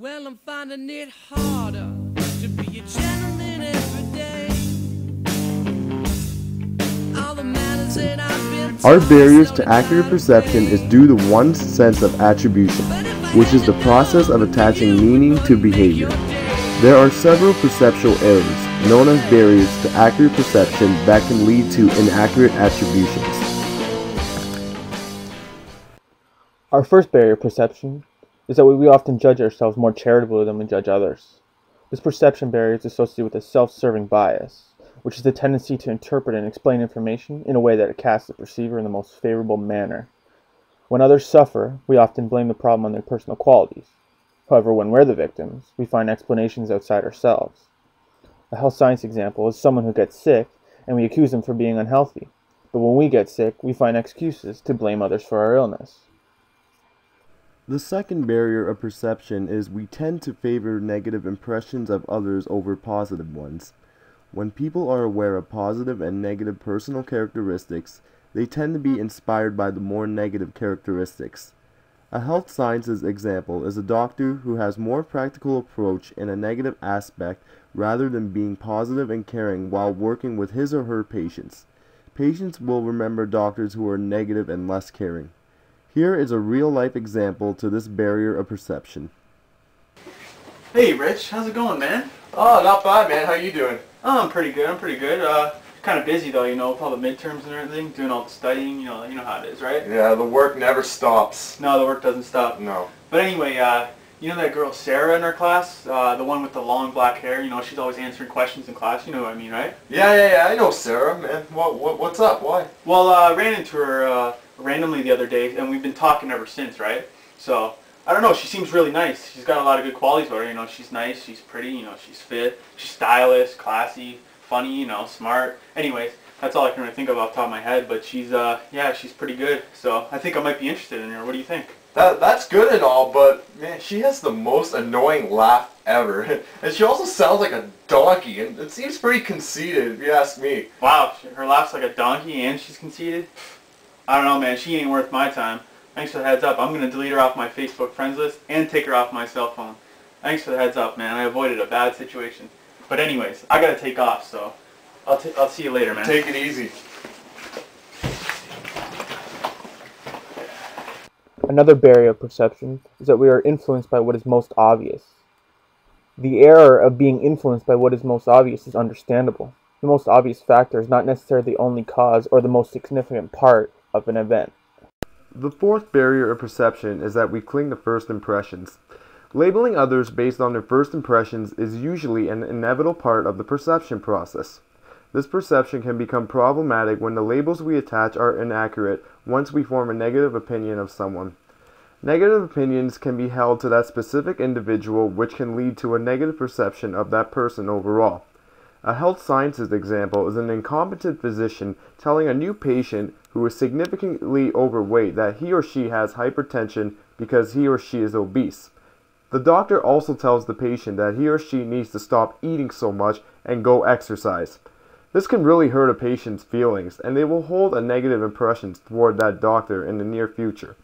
Well, I'm finding it harder to be a gentleman every day. All the manners that I've been Our barriers to accurate perception is due to one's sense of attribution, which is the process of attaching meaning to behavior. There are several perceptual errors, known as barriers to accurate perception, that can lead to inaccurate attributions. Our first barrier of perception is that we often judge ourselves more charitably than we judge others. This perception barrier is associated with a self-serving bias, which is the tendency to interpret and explain information in a way that it casts the perceiver in the most favorable manner. When others suffer, we often blame the problem on their personal qualities. However, when we're the victims, we find explanations outside ourselves. A health science example is someone who gets sick, and we accuse them for being unhealthy. But when we get sick, we find excuses to blame others for our illness. The second barrier of perception is we tend to favor negative impressions of others over positive ones. When people are aware of positive and negative personal characteristics, they tend to be inspired by the more negative characteristics. A health sciences example is a doctor who has more practical approach in a negative aspect rather than being positive and caring while working with his or her patients. Patients will remember doctors who are negative and less caring. Here is a real-life example to this barrier of perception. Hey Rich, how's it going, man? Oh, not bad, man. How you doing? Oh, I'm pretty good. Kind of busy though, with all the midterms and everything, doing all the studying, you know how it is, right? Yeah, the work never stops. No, the work doesn't stop. No. But anyway, you know that girl Sarah in our class, the one with the long black hair, she's always answering questions in class, you know what I mean, right? Yeah, I know Sarah, man. What's up? Why? Well, I ran into her randomly the other day, and we've been talking ever since, right? So, I don't know, she seems really nice. She's got a lot of good qualities about her, she's nice, she's pretty, she's fit, she's stylish, classy, funny, smart. Anyways, that's all I can really think of off the top of my head, but she's, she's pretty good. So, I think I might be interested in her. What do you think? That's good and all, but, man, she has the most annoying laugh ever. And she also sounds like a donkey, and it seems pretty conceited, if you ask me. Wow, her laugh's like a donkey and she's conceited? I don't know, man. She ain't worth my time. Thanks for the heads up. I'm going to delete her off my Facebook friends list and take her off my cell phone. Thanks for the heads up, man. I avoided a bad situation. But anyways, I got to take off, so I'll see you later, man. Take it easy. Another barrier of perception is that we are influenced by what is most obvious. The error of being influenced by what is most obvious is understandable. The most obvious factor is not necessarily the only cause or the most significant part of an event. The fourth barrier of perception is that we cling to first impressions. Labeling others based on their first impressions is usually an inevitable part of the perception process. This perception can become problematic when the labels we attach are inaccurate once we form a negative opinion of someone. Negative opinions can be held to that specific individual, which can lead to a negative perception of that person overall. A health sciences example is an incompetent physician telling a new patient who is significantly overweight that he or she has hypertension because he or she is obese. The doctor also tells the patient that he or she needs to stop eating so much and go exercise. This can really hurt a patient's feelings, and they will hold a negative impression toward that doctor in the near future.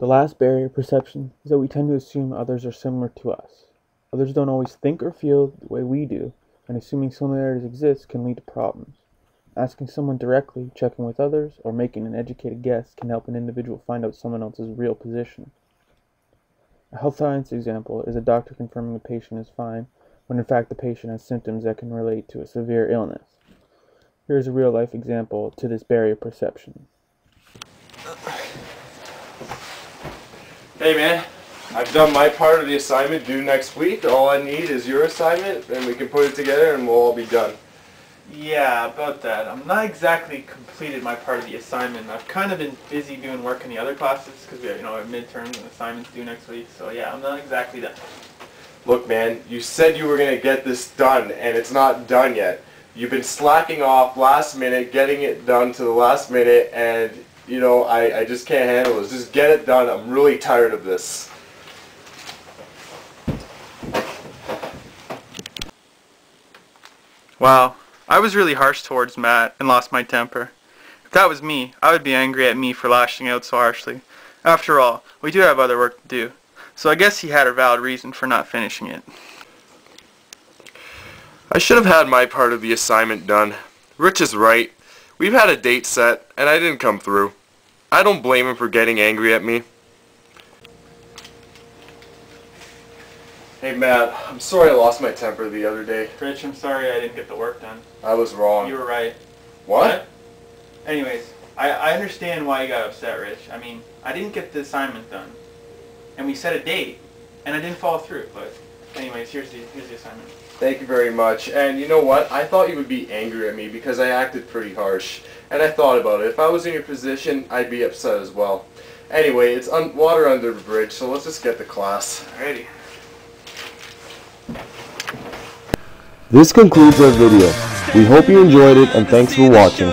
The last barrier of perception is that we tend to assume others are similar to us. Others don't always think or feel the way we do, and assuming similarities exist can lead to problems. Asking someone directly, checking with others, or making an educated guess can help an individual find out someone else's real position. A health science example is a doctor confirming a patient is fine, when in fact the patient has symptoms that can relate to a severe illness. Here is a real-life example to this barrier perception. Hey, man. I've done my part of the assignment due next week. All I need is your assignment, and we can put it together, and we'll all be done. Yeah, about that. I'm not exactly completed my part of the assignment. I've kind of been busy doing work in the other classes because we have, our midterms and assignments due next week. So yeah, I'm not exactly done. Look, man, you said you were going to get this done, and it's not done yet. You've been slacking off last minute, getting it done to the last minute, and, I just can't handle this. Just get it done. I'm really tired of this. Wow, I was really harsh towards Matt and lost my temper. If that was me, I would be angry at me for lashing out so harshly. After all, we do have other work to do. So I guess he had a valid reason for not finishing it. I should have had my part of the assignment done. Rich is right. We've had a date set, and I didn't come through. I don't blame him for getting angry at me. Hey Matt, I'm sorry I lost my temper the other day. Rich, I'm sorry I didn't get the work done. I was wrong. You were right. What? Anyways, I understand why you got upset, Rich. I mean, I didn't get the assignment done. And we set a date, and I didn't follow through. But anyways, here's the assignment. Thank you very much. And you know what? I thought you would be angry at me because I acted pretty harsh. And I thought about it. If I was in your position, I'd be upset as well. Anyway, it's water under the bridge, so let's just get to class. Alrighty. This concludes our video. We hope you enjoyed it and thanks for watching.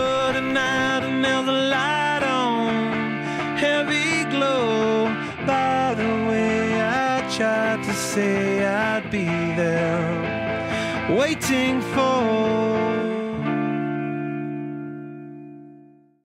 Tried to say I'd be there, waiting for